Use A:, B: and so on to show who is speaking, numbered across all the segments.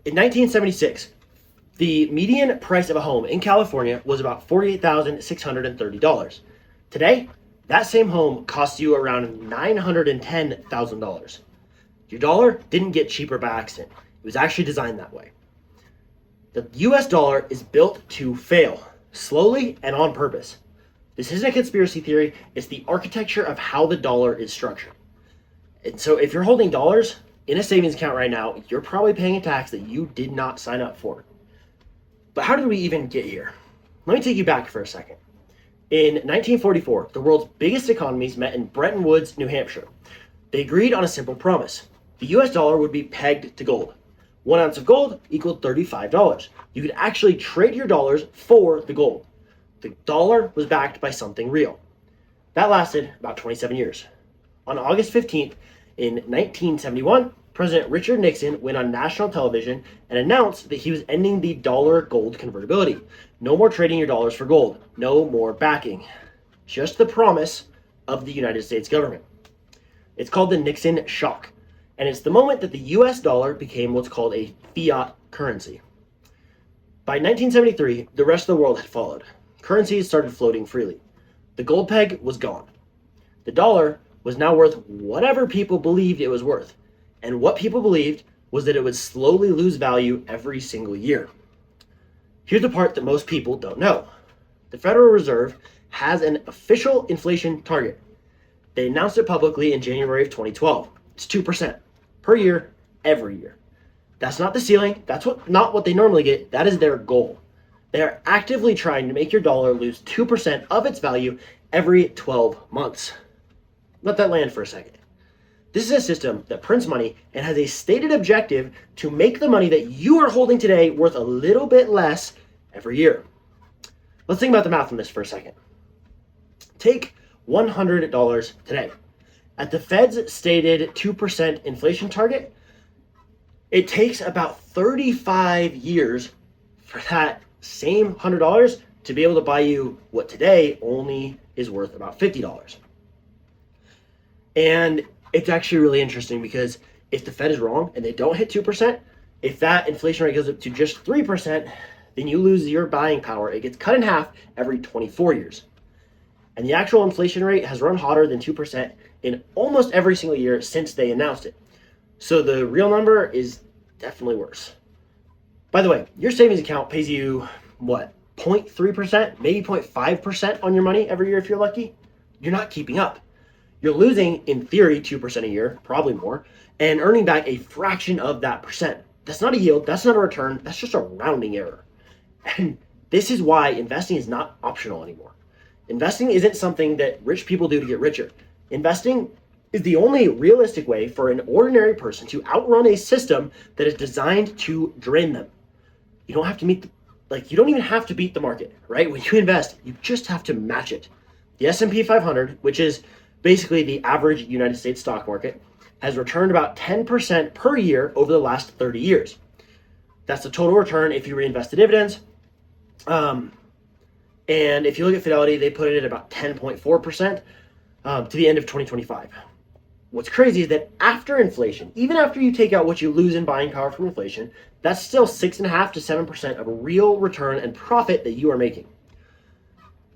A: In 1976, the median price of a home in California was about $48,630. Today, that same home costs you around $910,000. Your dollar didn't get cheaper by accident. It was actually designed that way. The US dollar is built to fail, slowly and on purpose. This isn't a conspiracy theory, it's the architecture of how the dollar is structured. And so if you're holding dollars in a savings account right now, you're probably paying a tax that you did not sign up for. But how did we even get here? Let me take you back for a second. In 1944, the world's biggest economies met in Bretton Woods, New Hampshire. They agreed on a simple promise. The US dollar would be pegged to gold. 1 ounce of gold equaled $35. You could actually trade your dollars for the gold. The dollar was backed by something real. That lasted about 27 years. On August 15th, in 1971, President Richard Nixon went on national television and announced that he was ending the dollar-gold convertibility. No more trading your dollars for gold. No more backing. Just the promise of the United States government. It's called the Nixon Shock, and it's the moment that the US dollar became what's called a fiat currency. By 1973, the rest of the world had followed. Currencies started floating freely. The gold peg was gone. The dollar was now worth whatever people believed it was worth. And what people believed was that it would slowly lose value every single year. Here's the part that most people don't know. The Federal Reserve has an official inflation target. They announced it publicly in January of 2012. It's 2% per year, every year. That's not the ceiling. That's not what they normally get. That is their goal. They are actively trying to make your dollar lose 2% of its value every 12 months. Let that land for a second. This is a system that prints money and has a stated objective to make the money that you are holding today worth a little bit less every year. Let's think about the math on this for a second. Take $100 today. At the Fed's stated 2% inflation target, it takes about 35 years for that same $100 to be able to buy you what today only is worth about $50. And it's actually really interesting because if the Fed is wrong and they don't hit 2%, if that inflation rate goes up to just 3%, then you lose your buying power. It gets cut in half every 24 years. And the actual inflation rate has run hotter than 2% in almost every single year since they announced it. So the real number is definitely worse. By the way, your savings account pays you, 0.3%, maybe 0.5% on your money every year if you're lucky? You're not keeping up. You're losing, in theory, 2% a year, probably more, and earning back a fraction of that percent. That's not a yield, that's not a return, that's just a rounding error. And this is why investing is not optional anymore. Investing isn't something that rich people do to get richer. Investing is the only realistic way for an ordinary person to outrun a system that is designed to drain them. You don't have to you don't even have to beat the market, right? When you invest, you just have to match it. The S&P 500, which is basically the average United States stock market, has returned about 10% per year over the last 30 years. That's the total return if you reinvest the dividends. And if you look at Fidelity, they put it at about 10.4% to the end of 2025. What's crazy is that after inflation, even after you take out what you lose in buying power from inflation, that's still 6.5% to 7% of a real return and profit that you are making.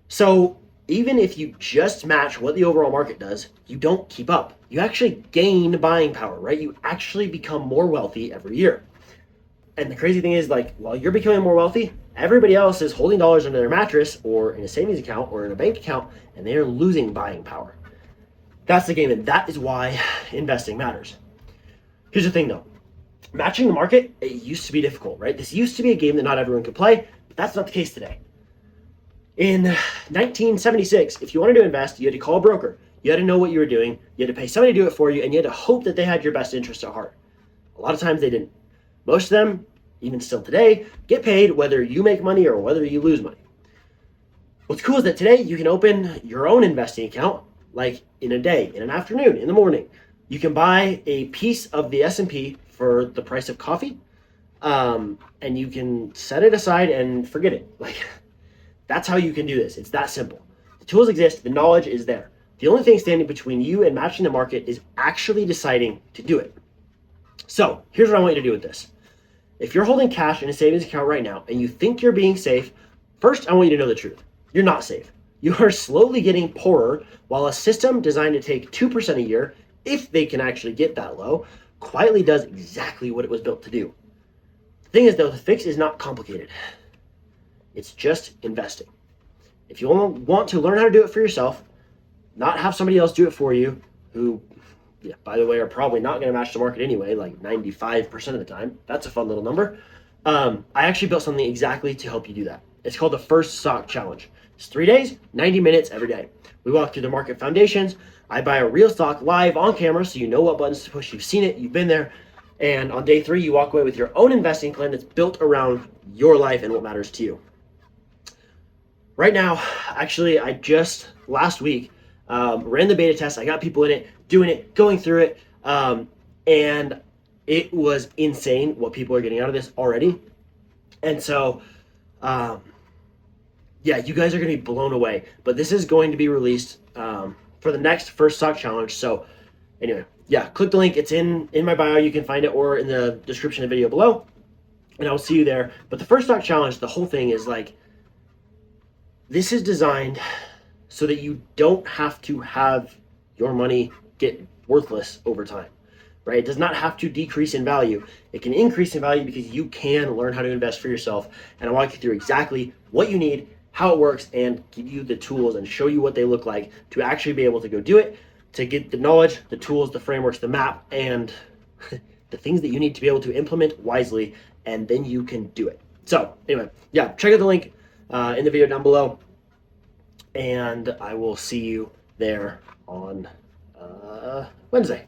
A: So even if you just match what the overall market does, you don't keep up. You actually gain buying power, right? You actually become more wealthy every year. And the crazy thing is, while you're becoming more wealthy, everybody else is holding dollars under their mattress or in a savings account or in a bank account, and they are losing buying power. That's the game, and that is why investing matters. Here's the thing, though. Matching the market, it used to be difficult, right? This used to be a game that not everyone could play, but that's not the case today. In 1976, if you wanted to invest, you had to call a broker. You had to know what you were doing. You had to pay somebody to do it for you, and you had to hope that they had your best interest at heart. A lot of times they didn't. Most of them, even still today, get paid whether you make money or whether you lose money. What's cool is that today you can open your own investing account, like in a day, in an afternoon, in the morning. You can buy a piece of the S&P for the price of coffee, and you can set it aside and forget it. That's how you can do this. It's that simple. The tools exist, the knowledge is there. The only thing standing between you and matching the market is actually deciding to do it. So here's what I want you to do with this. If you're holding cash in a savings account right now and you think you're being safe, first, I want you to know the truth. You're not safe. You are slowly getting poorer while a system designed to take 2% a year, if they can actually get that low, quietly does exactly what it was built to do. The thing is, though, the fix is not complicated. It's just investing. If you want to learn how to do it for yourself, not have somebody else do it for you, who, yeah, by the way, are probably not going to match the market anyway, like 95% of the time. That's a fun little number. I actually built something exactly to help you do that. It's called the First Stock Challenge. It's 3 days, 90 minutes every day. We walk through the market foundations. I buy a real stock live on camera so you know what buttons to push. You've seen it, you've been there. And on day 3, you walk away with your own investing plan that's built around your life and what matters to you. Right now, actually, I just last week ran the beta test. I got people in it, doing it, going through it, and it was insane what people are getting out of this already. And so, yeah, you guys are going to be blown away. But this is going to be released for the next First Stock Challenge. So anyway, yeah, click the link. It's in my bio. You can find it, or in the description of the video below. And I'll see you there. But the First Stock Challenge, the whole thing is like, this is designed so that you don't have to have your money get worthless over time, right? It does not have to decrease in value. It can increase in value because you can learn how to invest for yourself. And I'll walk you through exactly what you need, how it works, and give you the tools and show you what they look like to actually be able to go do it, to get the knowledge, the tools, the frameworks, the map, and the things that you need to be able to implement wisely, and then you can do it. So anyway, yeah, check out the link in the video down below, and I will see you there on Wednesday.